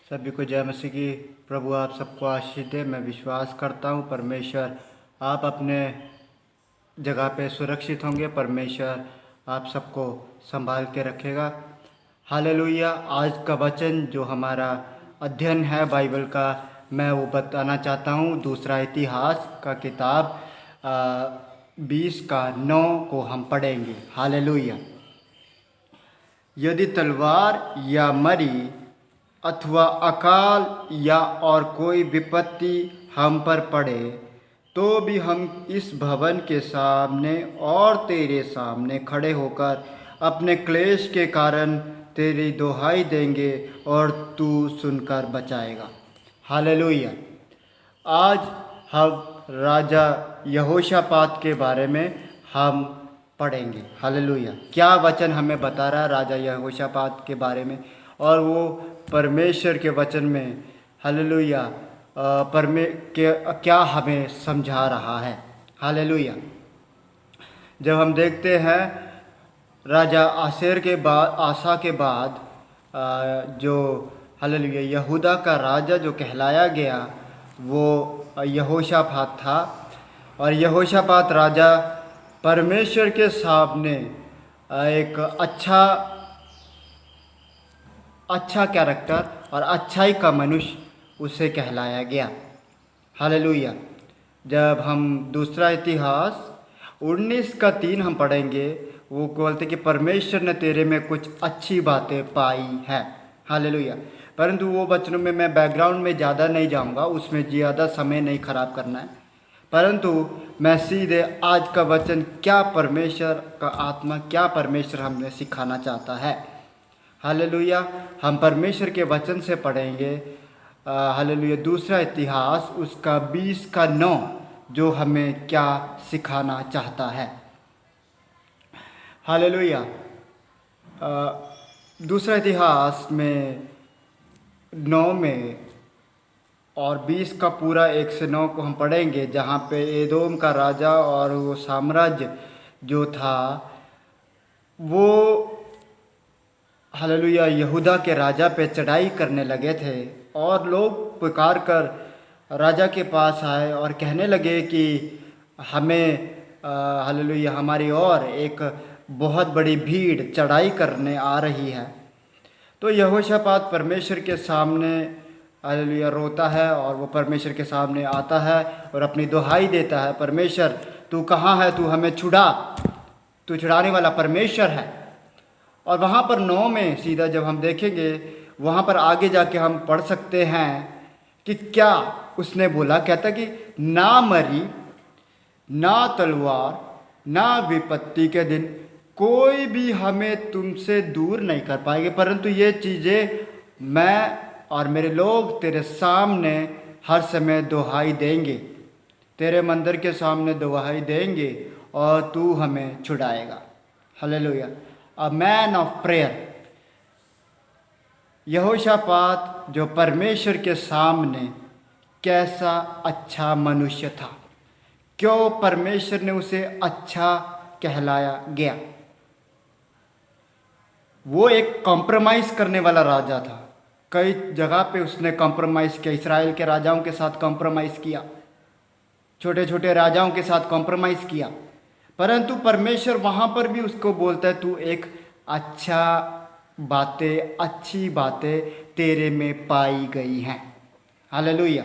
सभी को जय मसीह की। प्रभु आप सबको आशीष दे। मैं विश्वास करता हूँ परमेश्वर आप अपने जगह पे सुरक्षित होंगे। परमेश्वर आप सबको संभाल के रखेगा। हालेलुया। आज का वचन जो हमारा अध्ययन है बाइबल का, मैं वो बताना चाहता हूँ। दूसरा इतिहास का किताब 20:9 को हम पढ़ेंगे। हालेलुया। यदि तलवार या मरी अथवा अकाल या और कोई विपत्ति हम पर पड़े, तो भी हम इस भवन के सामने और तेरे सामने खड़े होकर अपने क्लेश के कारण तेरी दुहाई देंगे और तू सुनकर बचाएगा। हालेलुया। आज हम राजा यहोशापात के बारे में हम पढ़ेंगे। हालेलुया। क्या वचन हमें बता रहा है राजा यहोशापात के बारे में, और वो परमेश्वर के वचन में हालेलुया क्या हमें समझा रहा है। हालेलुया। जब हम देखते हैं राजा आसा के बाद जो हालेलुया यहूदा का राजा जो कहलाया गया वो यहोशापात था। और यहोशापात राजा परमेश्वर के सामने एक अच्छा कैरेक्टर और अच्छाई का मनुष्य उसे कहलाया गया। हालेलुया। जब हम दूसरा इतिहास 19:3 हम पढ़ेंगे, वो बोलते कि परमेश्वर ने तेरे में कुछ अच्छी बातें पाई है। हालेलुया। परंतु वो वचनों में मैं बैकग्राउंड में ज़्यादा नहीं जाऊंगा, उसमें ज़्यादा समय नहीं खराब करना है। परंतु मैं सीधे आज का वचन क्या परमेश्वर का आत्मा, क्या परमेश्वर हमें सिखाना चाहता है। हालेलुया। हम परमेश्वर के वचन से पढ़ेंगे। हालेलुया। दूसरा इतिहास उसका 20:9 जो हमें क्या सिखाना चाहता है। हालेलुया। दूसरा इतिहास में 9 में और 20 का पूरा 1 से 9 को हम पढ़ेंगे, जहाँ पे एदोम का राजा और वो साम्राज्य जो था वो हालेलुया यहूदा के राजा पे चढ़ाई करने लगे थे। और लोग पुकार कर राजा के पास आए और कहने लगे कि हमें हालेलुया हमारी ओर एक बहुत बड़ी भीड़ चढ़ाई करने आ रही है। तो यहोशापात परमेश्वर के सामने हालेलुया रोता है और वो परमेश्वर के सामने आता है और अपनी दुहाई देता है, परमेश्वर तू कहाँ है, तू हमें छुड़ा, तू छुड़ाने वाला परमेश्वर है। और वहाँ पर 9 में सीधा जब हम देखेंगे, वहाँ पर आगे जाके हम पढ़ सकते हैं कि क्या उसने बोला। कहता कि ना मरी ना तलवार ना विपत्ति के दिन कोई भी हमें तुमसे दूर नहीं कर पाएंगे, परंतु ये चीज़ें मैं और मेरे लोग तेरे सामने हर समय दुहाई देंगे, तेरे मंदिर के सामने दुहाई देंगे और तू हमें छुड़ाएगा। Hallelujah. A man of prayer. Jehoshaphat जो परमेश्वर के सामने कैसा अच्छा मनुष्य था, क्यों परमेश्वर ने उसे अच्छा कहलाया गया। वो एक कॉम्प्रोमाइज़ करने वाला राजा था। कई जगह पे उसने कॉम्प्रोमाइज़ किया। इस्राएल के राजाओं के साथ कॉम्प्रोमाइज़ किया, छोटे छोटे राजाओं के साथ कॉम्प्रोमाइज़ किया, परंतु परमेश्वर वहाँ पर भी उसको बोलता है तू एक अच्छी बातें तेरे में पाई गई हैं। हालेलुया।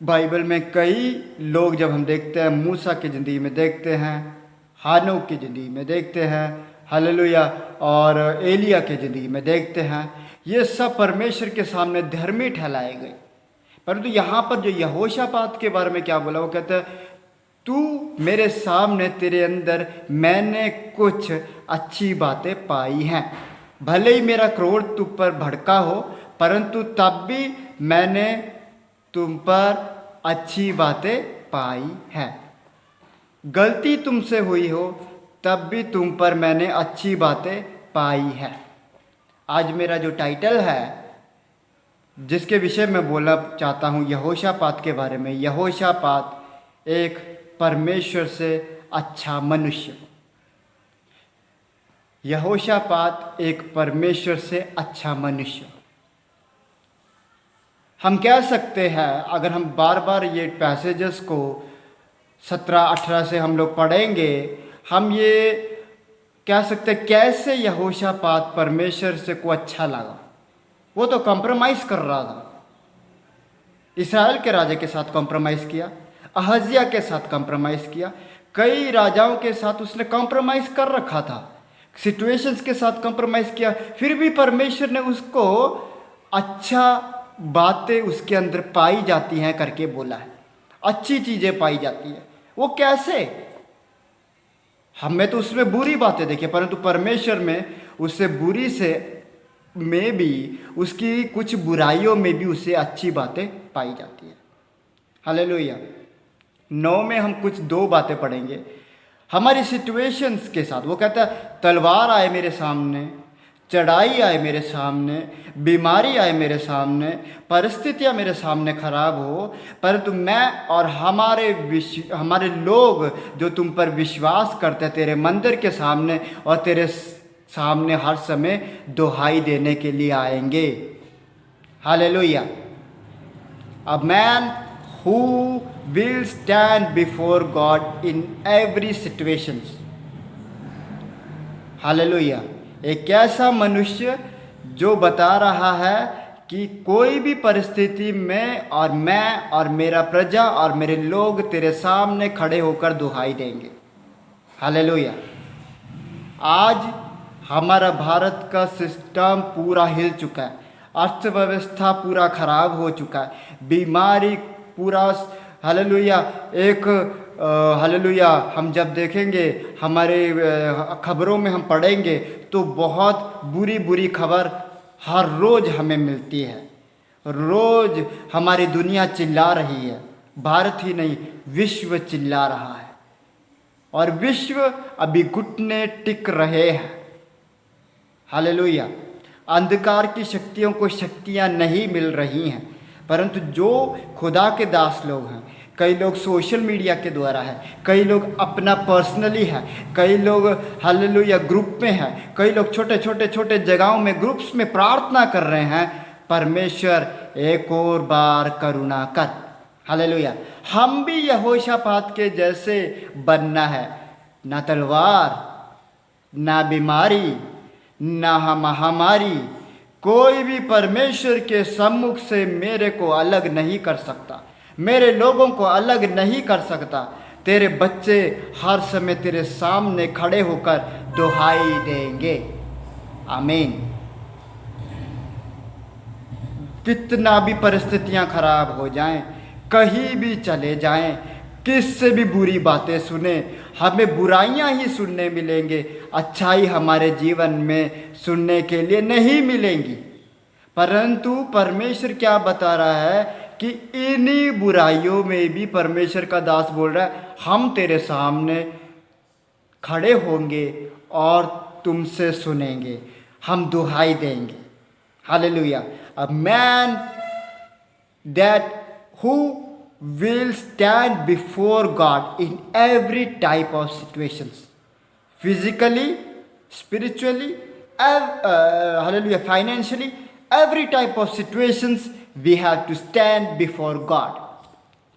बाइबल में कई लोग जब हम देखते हैं, मूसा की ज़िंदगी में देखते हैं, हानोक की ज़िंदगी में देखते हैं, हालेलुया, और एलिया की ज़िंदगी में देखते हैं, ये सब परमेश्वर के सामने धर्मी ठहराए गए। परंतु यहाँ पर जो यहोशापात के बारे में क्या बोला, वो कहता है तू मेरे सामने, तेरे अंदर मैंने कुछ अच्छी बातें पाई हैं। भले ही मेरा क्रोध तुम पर भड़का हो, परंतु तब भी मैंने तुम पर अच्छी बातें पाई हैं। गलती तुमसे हुई हो तब भी तुम पर मैंने अच्छी बातें पाई है। आज मेरा जो टाइटल है, जिसके विषय में बोलना चाहता हूँ, यहोशापात के बारे में। यहोशापात एक परमेश्वर से अच्छा मनुष्य। यहोशापात एक परमेश्वर से अच्छा मनुष्य। हम कह सकते हैं, अगर हम बार बार ये पैसेजेस को 17-18 से हम लोग पढ़ेंगे, हम ये कह सकते हैं कैसे यहोशापात परमेश्वर से को अच्छा लगा। वो तो कॉम्प्रोमाइज़ कर रहा था, इस्राएल के राजा के साथ कॉम्प्रोमाइज़ किया, अहज्या के साथ कॉम्प्रोमाइज़ किया, कई राजाओं के साथ उसने कॉम्प्रोमाइज़ कर रखा था, सिचुएशंस के साथ कॉम्प्रोमाइज़ किया, फिर भी परमेश्वर ने उसको अच्छा बातें उसके अंदर पाई जाती हैं करके बोला है, अच्छी चीज़ें पाई जाती हैं। वो कैसे? हमें तो उसमें बुरी बातें देखी, परंतु परमेश्वर में उससे बुरी से में भी, उसकी कुछ बुराइयों में भी उसे अच्छी बातें पाई जाती है। हालेलुया। 9 में हम कुछ 2 बातें पढ़ेंगे हमारी सिचुएशंस के साथ। वो कहता है, तलवार आए मेरे सामने, चढ़ाई आए मेरे सामने, बीमारी आए मेरे सामने, परिस्थितियाँ मेरे सामने खराब हो, परंतु मैं और हमारे लोग जो तुम पर विश्वास करते हैं तेरे मंदिर के सामने और तेरे सामने हर समय दुहाई देने के लिए आएंगे। Hallelujah. A man who will stand before God in every situations. Hallelujah. एक ऐसा मनुष्य जो बता रहा है कि कोई भी परिस्थिति में और मैं और मेरा प्रजा और मेरे लोग तेरे सामने खड़े होकर दुहाई देंगे। हालेलुया। आज हमारा भारत का सिस्टम पूरा हिल चुका है, अर्थव्यवस्था पूरा खराब हो चुका है, बीमारी पूरा, हालेलुया, एक हालेलुया, हम जब देखेंगे हमारे खबरों में हम पढ़ेंगे तो बहुत बुरी बुरी खबर हर रोज़ हमें मिलती है। रोज़ हमारी दुनिया चिल्ला रही है, भारत ही नहीं विश्व चिल्ला रहा है, और विश्व अभी घुटने टिक रहे हैं। हालेलुया। अंधकार की शक्तियों को शक्तियाँ नहीं मिल रही हैं, परंतु जो खुदा के दास लोग हैं, कई लोग सोशल मीडिया के द्वारा है, कई लोग अपना पर्सनली है, कई लोग हालेलुया ग्रुप में है, कई लोग छोटे छोटे जगहों में ग्रुप्स में प्रार्थना कर रहे हैं, परमेश्वर एक और बार करुणा कर। हालेलुया। हम भी यहोशापात के जैसे बनना है, ना तलवार, ना बीमारी, ना महामारी, कोई भी परमेश्वर के सम्मुख से मेरे को अलग नहीं कर सकता, मेरे लोगों को अलग नहीं कर सकता। तेरे बच्चे हर समय तेरे सामने खड़े होकर दुहाई देंगे। आमीन। कितना भी परिस्थितियां खराब हो जाएं, कहीं भी चले जाएं, किससे भी बुरी बातें सुने, हमें बुराइयां ही सुनने मिलेंगे, अच्छाई हमारे जीवन में सुनने के लिए नहीं मिलेंगी। परंतु परमेश्वर क्या बता रहा है कि इन्हीं बुराइयों में भी परमेश्वर का दास बोल रहा है, हम तेरे सामने खड़े होंगे और तुमसे सुनेंगे, हम दुहाई देंगे। Hallelujah. A man that who will stand before God in every type of situations, physically, spiritually, hallelujah, financially, every type of situations we have to stand before God.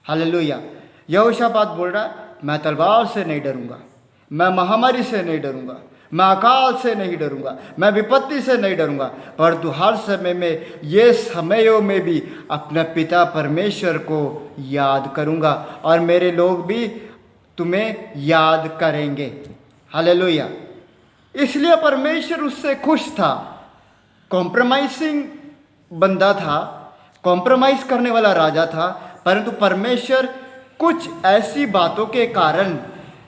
Hallelujah. यहोशापात बोल रहा है, मैं तलवार से नहीं डरूंगा, मैं महामारी से नहीं डरूंगा, मैं अकाल से नहीं डरूंगा, मैं विपत्ति से नहीं डरूंगा, परंतु हर समय में ये समयों में भी अपने पिता परमेश्वर को याद करूंगा और मेरे लोग भी तुम्हें याद करेंगे। हालेलुया। इसलिए परमेश्वर उससे खुश था। कॉम्प्रोमाइजिंग बंदा था, कॉम्प्रोमाइज़ करने वाला राजा था, परंतु परमेश्वर कुछ ऐसी बातों के कारण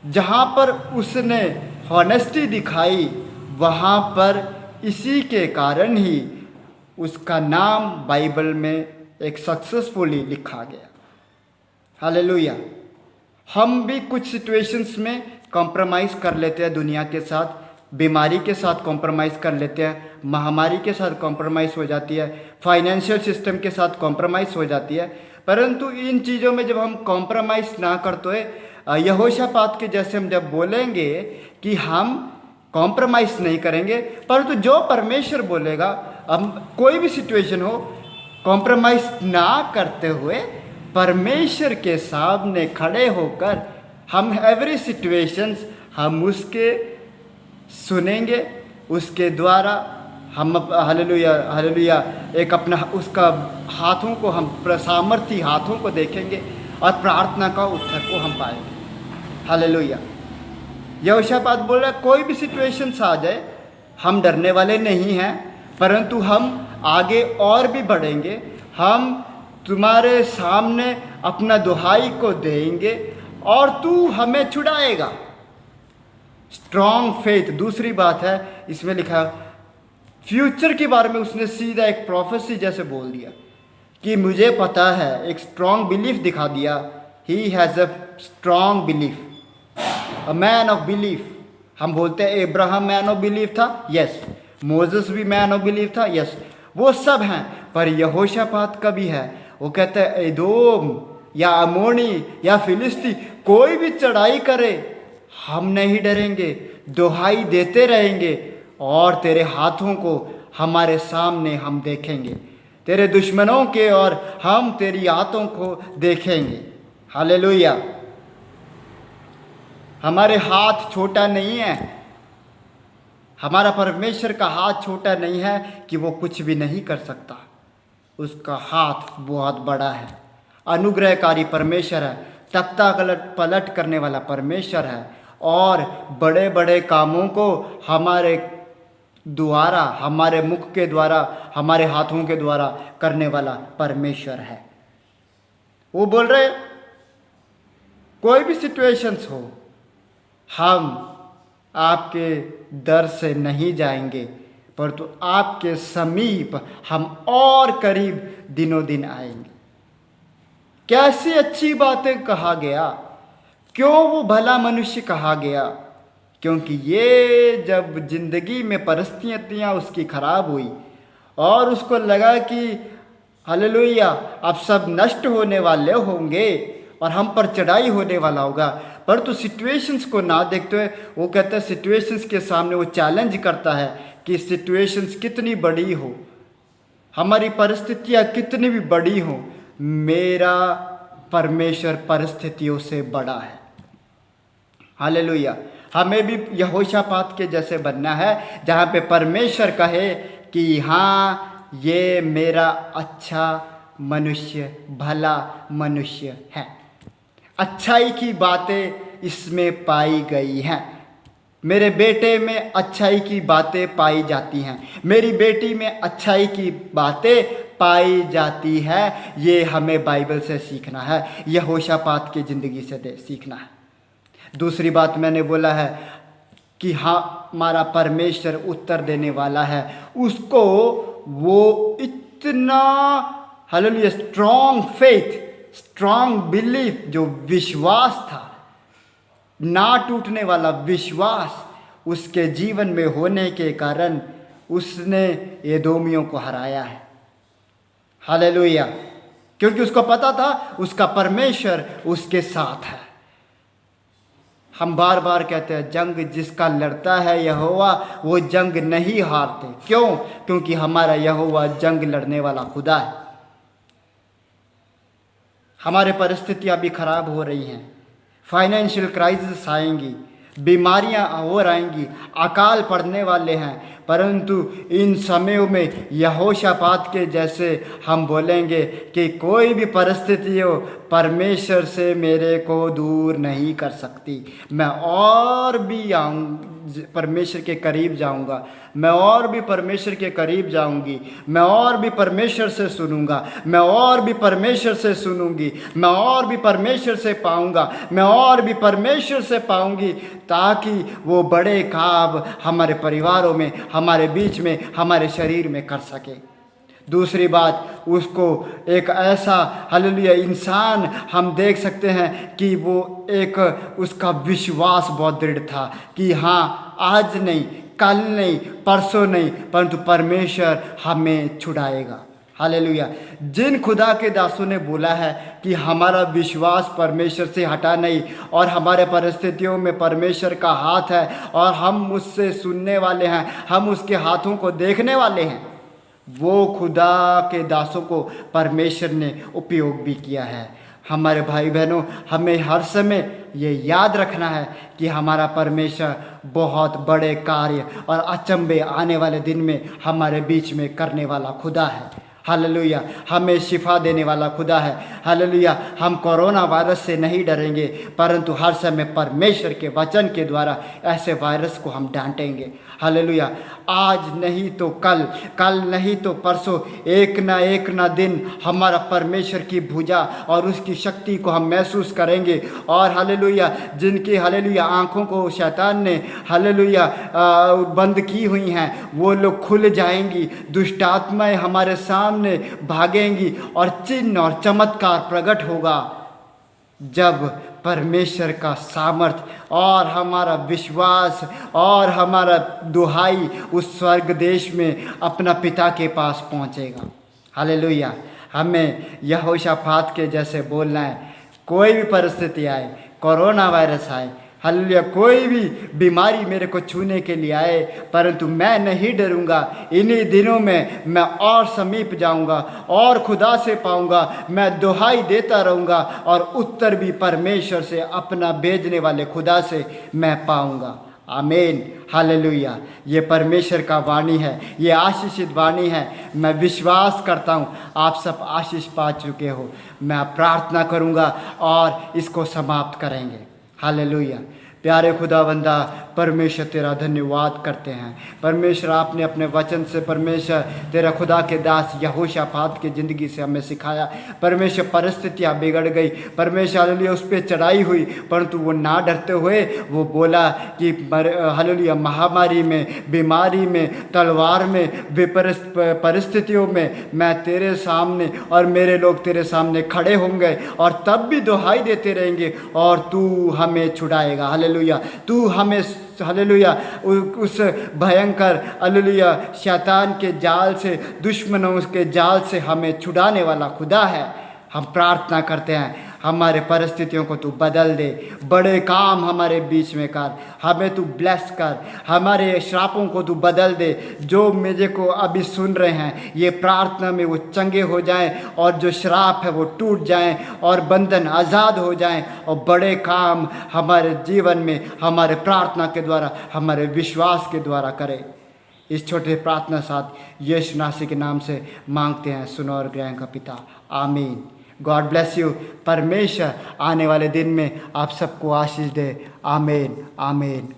जहाँ पर उसने हॉनेस्टी दिखाई, वहाँ पर इसी के कारण ही उसका नाम बाइबल में एक सक्सेसफुली लिखा गया। हालेलुया। हम भी कुछ सिचुएशंस में कॉम्प्रोमाइज़ कर लेते हैं, दुनिया के साथ, बीमारी के साथ कॉम्प्रोमाइज़ कर लेते हैं, महामारी के साथ कॉम्प्रोमाइज़ हो जाती है, फाइनेंशियल सिस्टम के साथ कॉम्प्रोमाइज़ हो जाती है। परंतु इन चीज़ों में जब हम कॉम्प्रोमाइज़ ना करते हुए यहोशापात के जैसे हम जब बोलेंगे कि हम कॉम्प्रोमाइज़ नहीं करेंगे, परंतु जो परमेश्वर बोलेगा, हम कोई भी सिचुएशन हो, कॉम्प्रोमाइज़ ना करते हुए परमेश्वर के सामने खड़े होकर हम एवरी सिचुएशंस हम उसके सुनेंगे, उसके द्वारा हम हालेलुया हालेलुया एक अपना उसका हाथों को हम सामर्थी हाथों को देखेंगे और प्रार्थना का उत्तर को हम पाएंगे। हालेलुया। यहोशापात बोल रहा है कोई भी सिचुएशंस आ जाए हम डरने वाले नहीं हैं, परंतु हम आगे और भी बढ़ेंगे, हम तुम्हारे सामने अपना दुहाई को देंगे और तू हमें छुड़ाएगा। Strong faith. दूसरी बात है इसमें लिखा फ्यूचर के बारे में उसने सीधा एक प्रोफेसी जैसे बोल दिया कि मुझे पता है, एक स्ट्रॉन्ग बिलीफ दिखा दिया। He has a strong belief, a man of belief. हम बोलते हैं एब्राहम मैन ऑफ बिलीफ था, यस। मोजेस भी मैन ऑफ बिलीफ था, यस। वो सब हैं, पर यहोशापात का भी है। वो कहते हैं एदोम या अमोनी या फिलिस्ती कोई भी चढ़ाई करे हम नहीं डरेंगे, दुहाई देते रहेंगे और तेरे हाथों को हमारे सामने हम देखेंगे, तेरे दुश्मनों के और हम तेरी हाथों को देखेंगे। हालेलुया। हमारे हाथ छोटा नहीं है, हमारा परमेश्वर का हाथ छोटा नहीं है कि वो कुछ भी नहीं कर सकता। उसका हाथ बहुत बड़ा है, अनुग्रहकारी परमेश्वर है, तख्ता पलट करने वाला परमेश्वर है और बड़े बड़े कामों को हमारे द्वारा, हमारे मुख के द्वारा, हमारे हाथों के द्वारा करने वाला परमेश्वर है। वो बोल रहे कोई भी सिचुएशंस हो हम आपके दर से नहीं जाएंगे, परंतु आपके समीप हम और करीब दिनों दिन आएंगे। कैसी अच्छी बातें कहा गया, क्यों वो भला मनुष्य कहा गया, क्योंकि ये जब जिंदगी में परिस्थितियाँ उसकी खराब हुई और उसको लगा कि हालेलुया अब सब नष्ट होने वाले होंगे और हम पर चढ़ाई होने वाला होगा, परंतु सिचुएशंस को ना देखते हुए वो कहता है, सिचुएशंस के सामने वो चैलेंज करता है कि सिचुएशंस कितनी बड़ी हो, हमारी परिस्थितियाँ कितनी भी बड़ी हो, मेरा परमेश्वर परिस्थितियों से बड़ा है। हालेलुया। हमें भी यहोशापात के जैसे बनना है, जहाँ पे परमेश्वर कहे कि हाँ ये मेरा अच्छा मनुष्य, भला मनुष्य है, अच्छाई की बातें इसमें पाई गई हैं, मेरे बेटे में अच्छाई की बातें पाई जाती हैं, मेरी बेटी में अच्छाई की बातें पाई जाती है। ये हमें बाइबल से सीखना है, यहोशापात की ज़िंदगी से सीखना है। दूसरी बात मैंने बोला है कि हाँ हमारा परमेश्वर उत्तर देने वाला है, उसको वो इतना hallelujah strong faith, strong belief, जो विश्वास था, ना टूटने वाला विश्वास उसके जीवन में होने के कारण उसने एदोमियों को हराया है। हालेलुया। क्योंकि उसको पता था उसका परमेश्वर उसके साथ है। हम बार बार कहते हैं जंग जिसका लड़ता है यहोवा वो जंग नहीं हारते। क्यों? क्योंकि हमारा यहोवा जंग लड़ने वाला खुदा है। हमारे परिस्थितियां भी खराब हो रही हैं, फाइनेंशियल क्राइसिस आएंगी, बीमारियां और आएंगी, अकाल पड़ने वाले हैं, परंतु इन समयों में यहोशापात के जैसे हम बोलेंगे कि कोई भी परिस्थिति हो परमेश्वर से मेरे को दूर नहीं कर सकती। मैं और भी परमेश्वर के करीब जाऊंगा, मैं और भी परमेश्वर के करीब जाऊंगी, मैं और भी परमेश्वर से सुनूंगा, मैं और भी परमेश्वर से सुनूंगी, मैं और भी परमेश्वर से पाऊंगा, मैं और भी परमेश्वर से पाऊंगी, ताकि वो बड़े काम हमारे परिवारों में, हमारे बीच में, हमारे शरीर में कर सके। दूसरी बात, उसको एक ऐसा हालेलुया इंसान हम देख सकते हैं कि वो एक उसका विश्वास बहुत दृढ़ था कि हाँ आज नहीं, कल नहीं, परसों नहीं, परंतु परमेश्वर हमें छुड़ाएगा, हालेलुया। जिन खुदा के दासों ने बोला है कि हमारा विश्वास परमेश्वर से हटा नहीं और हमारे परिस्थितियों में परमेश्वर का हाथ है और हम उससे सुनने वाले हैं, हम उसके हाथों को देखने वाले हैं, वो खुदा के दासों को परमेश्वर ने उपयोग भी किया है। हमारे भाई बहनों, हमें हर समय ये याद रखना है कि हमारा परमेश्वर बहुत बड़े कार्य और अचंभे आने वाले दिन में हमारे बीच में करने वाला खुदा है। हालेलुया। हमें शिफा देने वाला खुदा है। हालेलुया। हम कोरोना वायरस से नहीं डरेंगे, परंतु हर समय परमेश्वर के वचन के द्वारा ऐसे वायरस को हम डांटेंगे। हालेलुया। आज नहीं तो कल, कल नहीं तो परसों, एक ना दिन हमारा परमेश्वर की भुजा और उसकी शक्ति को हम महसूस करेंगे। और हालेलुया, जिनकी हालेलुया आँखों को शैतान ने हालेलुया बंद की हुई हैं, वो लोग खुल जाएंगी। दुष्ट आत्माएं हमारे सामने भागेंगी और चिन्ह और चमत्कार प्रकट होगा जब परमेश्वर का सामर्थ और हमारा विश्वास और हमारा दुहाई उस स्वर्ग देश में अपना पिता के पास पहुंचेगा। हालेलुया। हमें यहोशापात के जैसे बोलना है, कोई भी परिस्थिति आए, कोरोना वायरस आए, हालेलुया, कोई भी बीमारी मेरे को छूने के लिए आए, परंतु मैं नहीं डरूंगा। इन्हीं दिनों में मैं और समीप जाऊंगा और खुदा से पाऊंगा। मैं दुहाई देता रहूंगा और उत्तर भी परमेश्वर से, अपना भेजने वाले खुदा से मैं पाऊंगा। आमीन। हालेलुया। ये परमेश्वर का वाणी है, ये आशीषित वाणी है। मैं विश्वास करता हूँ आप सब आशीष पा चुके हो। मैं प्रार्थना करूँगा और इसको समाप्त करेंगे। हालेलुया। प्यारे खुदावंदा, परमेश्वर तेरा धन्यवाद करते हैं। परमेश्वर, आपने अपने वचन से परमेश्वर तेरा खुदा के दास यहोशापात की ज़िंदगी से हमें सिखाया। परमेश्वर, परिस्थितियाँ बिगड़ गई, परमेश्वर हालेलुया उस पर चढ़ाई हुई, परंतु वो ना डरते हुए वो बोला कि हालेलुया महामारी में, बीमारी में, तलवार में, विपरीत परिस्थितियों में मैं तेरे सामने और मेरे लोग तेरे सामने खड़े होंगे और तब भी दुहाई देते रहेंगे और तू हमें छुड़ाएगा। हालेलुया। तू हमें हालेलुया उस भयंकर हालेलुया शैतान के जाल से, दुश्मनों के जाल से हमें छुड़ाने वाला खुदा है। हम प्रार्थना करते हैं, हमारे परिस्थितियों को तू बदल दे, बड़े काम हमारे बीच में कर, हमें तू ब्लेस कर, हमारे श्रापों को तू बदल दे। जो मुझे को अभी सुन रहे हैं, ये प्रार्थना में वो चंगे हो जाएं और जो श्राप है वो टूट जाएं और बंधन आज़ाद हो जाएं और बड़े काम हमारे जीवन में हमारे प्रार्थना के द्वारा, हमारे विश्वास के द्वारा करें। इस छोटे प्रार्थना साथ यीशु नासी के नाम से मांगते हैं, सुनो और ग्रहण का पिता। आमीन। God bless you. परमेश्वर आने वाले दिन में आप सबको आशीष दे। आमीन। आमीन।